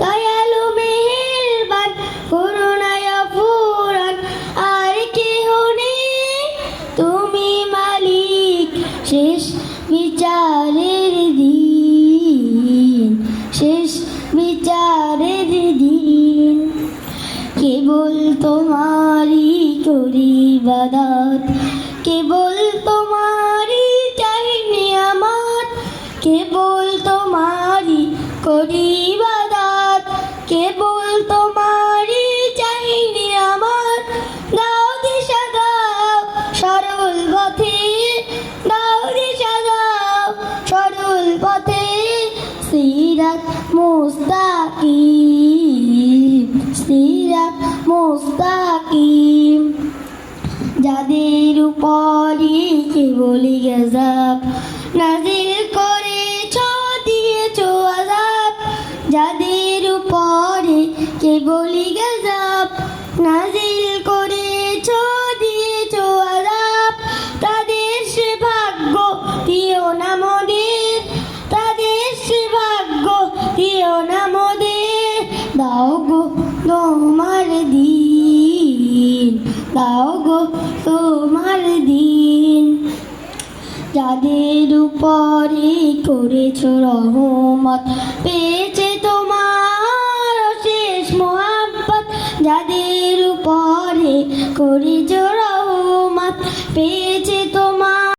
দয়ালু মেহেরবান করুণায় ফুরান আর কেহ নেই তুমি মালিক শেষ বিচারের দিন শেষ বিচারের দিন কেবল তোমারই করি ইবাদত কেবল তোমারই চাই নিয়ামত কেবল তোমারই করি ইবাদত কেবল তোমারই চাই নিয়ামত দাও দিশা দাও সরল পথে দাও দিশা দাও সরল পথে সিরাত মুস্তাকিম সিরাত মুস্তাকিম যাদের উপরই কেবলই গজব নাজিল করেছ দিয়েছ আযাব যাদের উপরে কেবলই গজব নাজিল করেছ দিয়েছ আযাব তাদের সে ভাগ্য দিও না মোদের তাদের সে ভাগ্য দিও না মোদের দাও গো তোমার দিন দাও গো তোমার দিন যাদের উপরে করেছ রহমত পেয়েছে তোমার শেষ মোহাব্বত যাদের উপরে করেছ